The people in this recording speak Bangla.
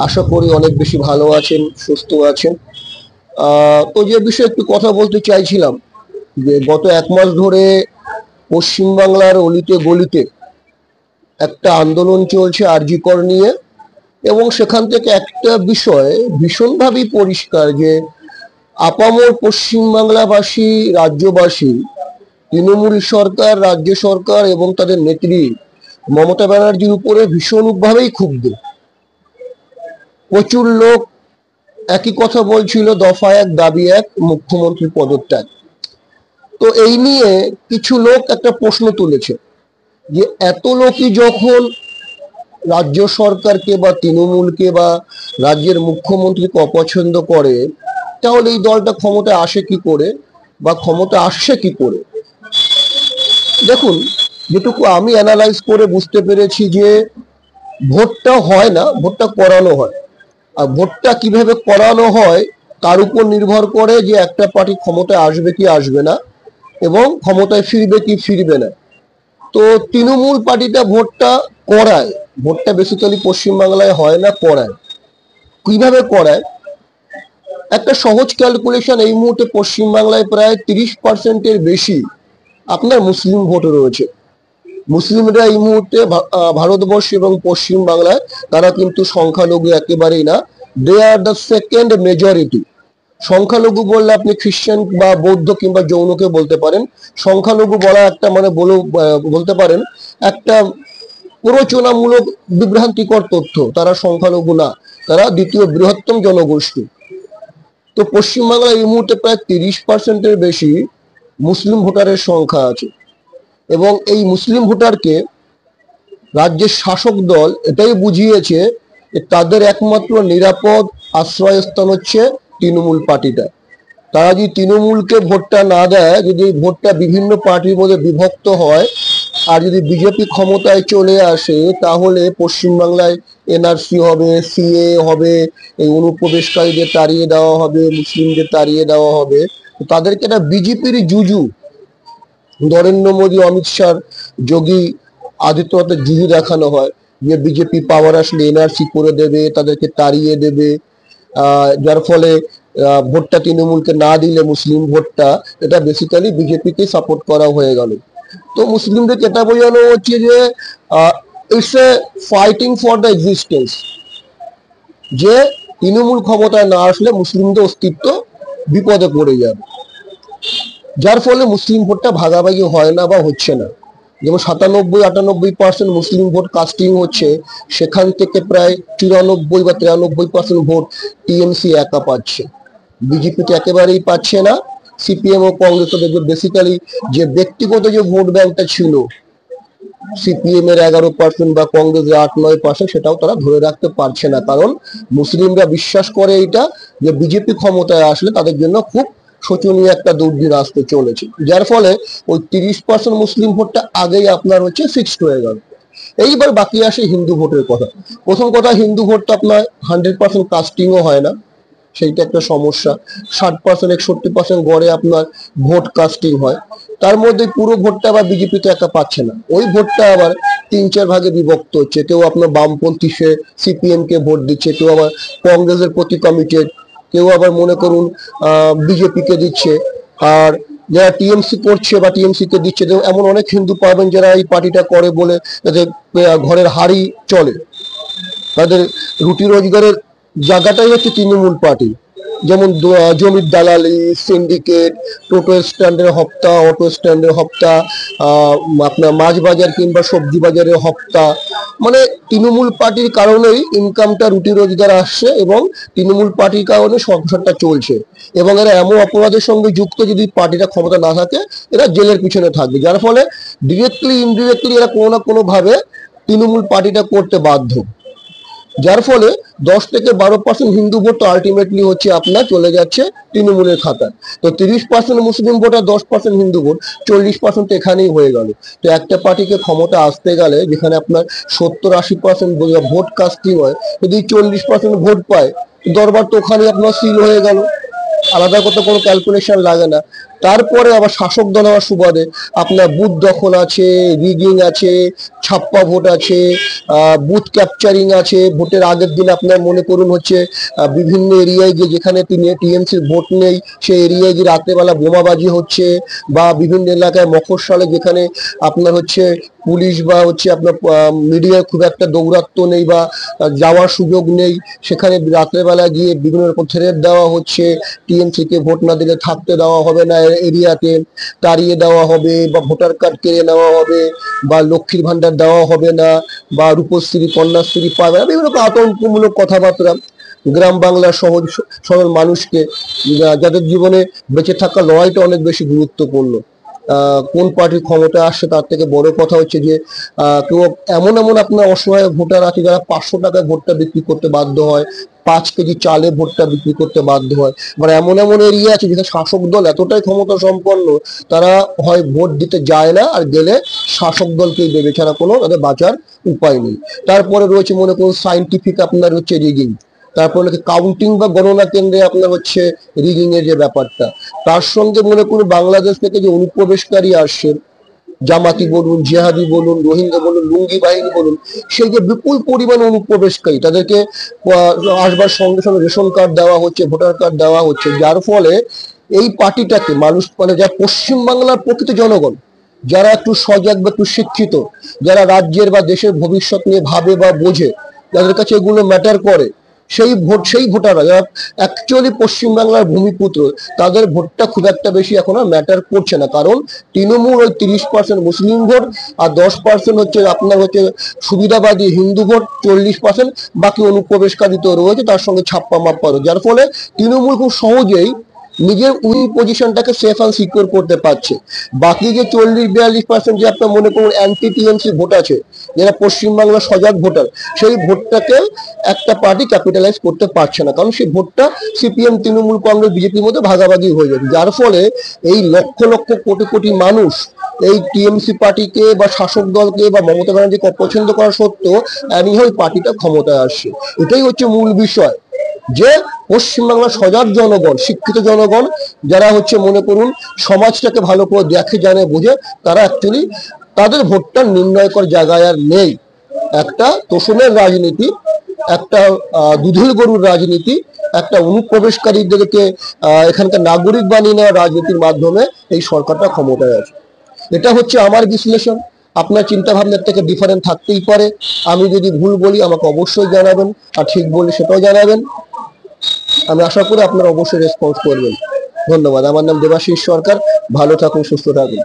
আশা করি অনেক বেশি ভালো আছেন, সুস্থ আছেন। তো যে বিষয়ে একটু কথা বলতে চাইছিলাম যে গত 1 মাস ধরে পশ্চিমবাংলার অলিতে গলিতে একটা আন্দোলন চলছে আরজি কর নিয়ে, এবং সেখান থেকে একটা বিষয় ভীষণভাবেই পরিষ্কার যে আপামর পশ্চিমবাংলাবাসী, রাজ্যবাসী তৃণমূল সরকার, রাজ্য সরকার এবং তাদের নেত্রী মমতা ব্যানার্জির উপরে ভীষণভাবেই ক্ষুব্ধ। প্রচুর লোক একই কথা বলছিল, দফা এক দাবি এক, মুখ্যমন্ত্রী পদত্যাগ। তো এই নিয়ে কিছু লোক একটা প্রশ্ন তুলেছে যে এত লোকই যখন রাজ্য সরকারকে বা তৃণমূলকে বা রাজ্যের মুখ্যমন্ত্রীকে অপছন্দ করে, তাহলে এই দলটা ক্ষমতায় আসে কি করে বা ক্ষমতা আসছে কি করে। দেখুন, যেটুকু আমি অ্যানালাইজ করে বুঝতে পেরেছি যে ভোটটা হয় না, ভোটটা করানো হয়। আর ভোটটা কিভাবে করানো হয় তার উপর নির্ভর করে যে একটা পার্টি ক্ষমতায় আসবে কি আসবে না এবং ক্ষমতায় ফিরবে কি ফিরবে না। তো তৃণমূল পার্টিটা ভোটটা করায়, ভোটটা বেসিক্যালি পশ্চিমবাংলায় হয় না, করায়। কিভাবে করায়? একটা সহজ ক্যালকুলেশন, এই মুহূর্তে পশ্চিমবাংলায় প্রায় 30%-এর বেশি আপনার মুসলিম ভোট রয়েছে। মুসলিমরা এই মুহূর্তে ভারতবর্ষ এবং পশ্চিম বাংলায় তারা কিন্তু সংখ্যালঘু একেবারেই না, দে আর দ্য সেকেন্ড মেজরিটি। সংখ্যালঘু বললে আপনি খ্রিস্টান বা বৌদ্ধ কিংবা জৈনকে বলতে পারেন। সংখ্যালঘু বলা একটা মানে বলতে পারেন একটা প্ররোচনামূলক বিভ্রান্তিকর তথ্য। তারা সংখ্যালঘু না, তারা দ্বিতীয় বৃহত্তম জনগোষ্ঠী। তো পশ্চিমবাংলায় এই মুহূর্তে প্রায় 30%-এর বেশি মুসলিম ভোটারের সংখ্যা আছে, এবং এই মুসলিম ভোটারকে রাজ্যের শাসক দল এটাই বুঝিয়েছে যে তাদের একমাত্র নিরাপদ আশ্রয়স্থান হচ্ছে তৃণমূল পার্টিটা। তারা যদি তৃণমূলকে ভোটটা না দেয়, যদি ভোটটা বিভিন্ন পার্টির মধ্যে বিভক্ত হয়, আর যদি বিজেপি ক্ষমতায় চলে আসে, তাহলে পশ্চিমবাংলায় এনআরসি হবে, সিএ হবে, এই অনুপ্রবেশকারীদের তাড়িয়ে দেওয়া হবে, মুসলিমদের তাড়িয়ে দেওয়া হবে। তাদেরকে একটা বিজেপির জুজু, নরেন্দ্র মোদী, অমিত শাহ, যোগী আদিত্যনাথের জুজু দেখানো হয় যে বিজেপি পাওয়ার আসলে এনআরসি করে দেবে, তাদেরকে তাড়িয়ে দেবে। যার ফলে ভোটটা তৃণমূলকে না দিলে মুসলিম ভোটটা, এটা বেসিক্যালি বিজেপিকে সাপোর্ট করা হয়ে গেল। তো মুসলিমদের এটা বোঝানো হচ্ছে যে it's a fighting for the existence, যে তৃণমূল ক্ষমতায় না আসলে মুসলিমদের অস্তিত্ব বিপদে পড়ে যাবে। যার ফলে মুসলিম ভোটটা ভাগাভাগি হয় না বা হচ্ছে না। যেমন 97-98% মুসলিম ভোট কাস্টিং হচ্ছে, সেখান থেকে প্রায় 94 বা 93% ভোট টিএমসি একা পাচ্ছে, বিজেপি তো একেবারেই পাচ্ছে না। সিপিএম ও কংগ্রেস বেসিক্যালি যে ব্যক্তিগত যে ভোট ব্যাংকটা ছিল, সিপিএম এর 11% বা কংগ্রেসের 8-9%, সেটাও তারা ধরে রাখতে পারছে না। কারণ মুসলিমরা বিশ্বাস করে এইটা যে বিজেপি ক্ষমতায় আসলে তাদের জন্য খুব শোচনীয় একটা দুর্দিন আসতে চলেছে। যার ফলে ওই 30% মুসলিম ভোটটা আগেই আপনার হচ্ছে ফিক্সড হয়ে গেল। এইবার বাকি আসে হিন্দু ভোটের কথা। প্রথম কথা, হিন্দু ভোট তো আপনার 100% কাস্টিংও হয় না, সেইটা একটা সমস্যা। 60%-61% গড়ে আপনার ভোট কাস্টিং হয়। তার মধ্যে পুরো ভোটটা আবার বিজেপি তো একা পাচ্ছে না, ওই ভোটটা আবার 3-4 ভাগে বিভক্ত হচ্ছে। কেউ আপনার বামপন্থী সে সিপিএম কে ভোট দিচ্ছে, কেউ আবার কংগ্রেসের প্রতি কমিটেড, কেউ আবার মনে করুন বিজেপি কে দিচ্ছে। আর যারা টিএমসি করছে বা টিএমসি কে দিচ্ছে, এমন অনেক হিন্দু পাবেন যারা এই পার্টিটা করে বলে তাদের ঘরের হাড়ি চলে, তাদের রুটি রোজগারের জায়গাটাই হচ্ছে তৃণমূল পার্টি। যেমন জমির দালালি, সিন্ডিকেট, টোটো স্ট্যান্ডের হপ্তা, অটো স্ট্যান্ডের হপ্তা, আপনার মাছ বাজার কিংবা সবজি বাজারের হপ্তা। মানে তৃণমূল পার্টির কারণেই ইনকামটা, রুটি রোজগার আসছে, এবং তৃণমূল পার্টির কারণে সংসারটা চলছে। এবং এরা এমন অপরাধের সঙ্গে যুক্ত, যদি পার্টিটা ক্ষমতা না থাকে এরা জেলের পিছনে থাকবে। যার ফলে ডিরেক্টলি ইনডিরেক্টলি এরা কোনো না কোনো ভাবে তৃণমূল পার্টিটা করতে বাধ্য। যার ফলে 10-12% হিন্দু ভোট আলটিমেটলি হচ্ছে আপনার চলে যাচ্ছে তৃণমূলের খাতায়। তো 30% মুসলিম ভোট আর 10% হিন্দু ভোট, 40% এখানেই হয়ে গেল। তো একটা পার্টিকে ক্ষমতা আসতে গেলে, যেখানে আপনার 70-80% ভোট কাস্টিং হয়, যদি 40% ভোট পায়, দরবার তো ওখানে আপনার সিল হয়ে গেল। আলাদা করতে কোনো ক্যালকুলেশন লাগে না। তারপরে আবার শাসক দল হওয়ার সুবাদে আপনার বুথ দখল আছে, রিগিং আছে, ছাপ্পা ভোট আছে, বুথ ক্যাপচারিং আছে। ভোটের আগের দিন আপনার মনে করুন হচ্ছে বিভিন্ন এরিয়ায় গিয়ে যেখানে টিএমসির ভোট নেই সেই এরিয়ায় গিয়ে রাত্রেবেলা বোমাবাজি হচ্ছে, বা বিভিন্ন এলাকায় মফস্বলে যেখানে আপনার হচ্ছে পুলিশ বা হচ্ছে আপনার মিডিয়ার খুব একটা দৌরাত্ম্য নেই বা যাওয়ার সুযোগ নেই, সেখানে রাত্রেবেলা গিয়ে বিভিন্ন রকম থ্রেট দেওয়া হচ্ছে, টিএমসি কে ভোট না দিলে থাকতে দেওয়া হবে না এরিয়াতে, তাড়িয়ে দেওয়া হবে, বা ভোটার কার্ড কেড়ে নেওয়া হবে, বা লক্ষ্মীর ভান্ডার দেওয়া হবে না, বা রূপশ্রী কন্যাশ্রী পাবে না, বিভিন্ন রকম আতঙ্কমূলক কথাবার্তা গ্রাম বাংলার সহজ সরল মানুষকে, যাদের জীবনে বেঁচে থাকা লড়াইটা অনেক বেশি গুরুত্বপূর্ণ। কোন পার্টির ক্ষমতা আসছে তার থেকে বড় কথা হচ্ছে যে কেউ এমন এমন আপনার অসহায় ভোটার আছে যারা 500 টাকায় ভোটটা বিক্রি করতে বাধ্য হয়, 5 কেজি চালে ভোটটা বিক্রি করতে বাধ্য হয়। মানে এমন এমন এরিয়া আছে যেখানে শাসক দল এতটাই ক্ষমতা সম্পন্ন, তারা হয় ভোট দিতে যায় না, আর গেলে শাসক দলকেই দেবে, ছাড়া কোনো তাদের বাঁচার উপায় নেই। তারপরে রয়েছে মনে করুন সাইন্টিফিক আপনার হচ্ছে রিগিং, তারপর নাকি কাউন্টিং বা গণনা কেন্দ্রে আপনার হচ্ছে রিগিং এর যে ব্যাপারটা, তার সঙ্গে মনে করুন বাংলাদেশ থেকে যে অনুপ্রবেশকারী আসছে, জামাতি বলুন, জিহাদি বলুন, রোহিঙ্গা বলুন, লুঙ্গি বাহিনী বলুন, সেই যে বিপুল পরিমাণ অনুপ্রবেশকারী, তাদেরকে আসবার সঙ্গে সঙ্গে রেশন কার্ড দেওয়া হচ্ছে, ভোটার কার্ড দেওয়া হচ্ছে, যার ফলে এই পার্টিটাকে মানুষ মানে যা পশ্চিমবাংলার প্রকৃত জনগণ, যারা একটু সজাগ বা একটু শিক্ষিত, যারা রাজ্যের বা দেশের ভবিষ্যৎ নিয়ে ভাবে বা বোঝে, যাদের কাছে এগুলো ম্যাটার করে, সেই ভোটাররা যারা অ্যাকচুয়ালি পশ্চিমবাংলার ভূমিপুত্র, তাদের ভোটটা খুব একটা বেশি এখন আর ম্যাটার করছে না। কারণ তৃণমূল ওই 30% মুসলিম ভোট আর 10% হচ্ছে আপনার হচ্ছে সুবিধাবাদী হিন্দু ভোট, 40% বাকি অনুপ্রবেশকারী তো রয়েছে, তার সঙ্গে ছাপ্পা মাপ্পা রয়েছে, যার ফলে তৃণমূল খুব সহজেই নিজের উইন পজিশনটাকে সেফ অ্যান্ড সিকিউর করতে পারছে। বাকি যে 40-42% যে আপনার মনে করুন অ্যান্টি টিএমসি ভোট আছে, যারা পশ্চিমবাংলার সজাগ ভোটার, সেই ভোটটাকে একটা পার্টি ক্যাপিটালাইজ করতে পারছে না, কারণ সেই ভোটটা সিপিএম, তৃণমূল, কংগ্রেস, বিজেপির মধ্যে ভাগাভাগি হয়ে যাবে, যার ফলে এই লক্ষ লক্ষ কোটি কোটি মানুষ এই টিএমসি পার্টিকে বা শাসক দলকে বা মমতা ব্যানার্জিকে অপছন্দ করা সত্ত্বেও ওই পার্টিটা ক্ষমতায় আসছে। এটাই হচ্ছে মূল বিষয়, যে পশ্চিমবাংলার সজাগ জনগণ, শিক্ষিত জনগণ, যারা হচ্ছে মনে করুন সমাজটাকে ভালো করে দেখে জানে বোঝে, তারা অ্যাকচুয়ালি তাদের ভোটটা নির্ণয় করার জায়গায় আর নেই। একটা তোষণের রাজনীতি, একটা দুধেল গরুর রাজনীতি, একটা অনুপ্রবেশকারীদেরকে এখানকার নাগরিক বানিয়ে নেওয়ার রাজনীতির মাধ্যমে এই সরকারটা ক্ষমতায় আছে। এটা হচ্ছে আমার বিশ্লেষণ। আপনার চিন্তা ভাবনার থেকে ডিফারেন্ট থাকতেই পারে। আমি যদি ভুল বলি আমাকে অবশ্যই জানাবেন, আর ঠিক বলি সেটাও জানাবেন। আমি আশা করি আপনারা অবশ্যই রেসপন্স করবেন। ধন্যবাদ। আমার নাম দেবাশিস সরকার। ভালো থাকুন, সুস্থ থাকুন।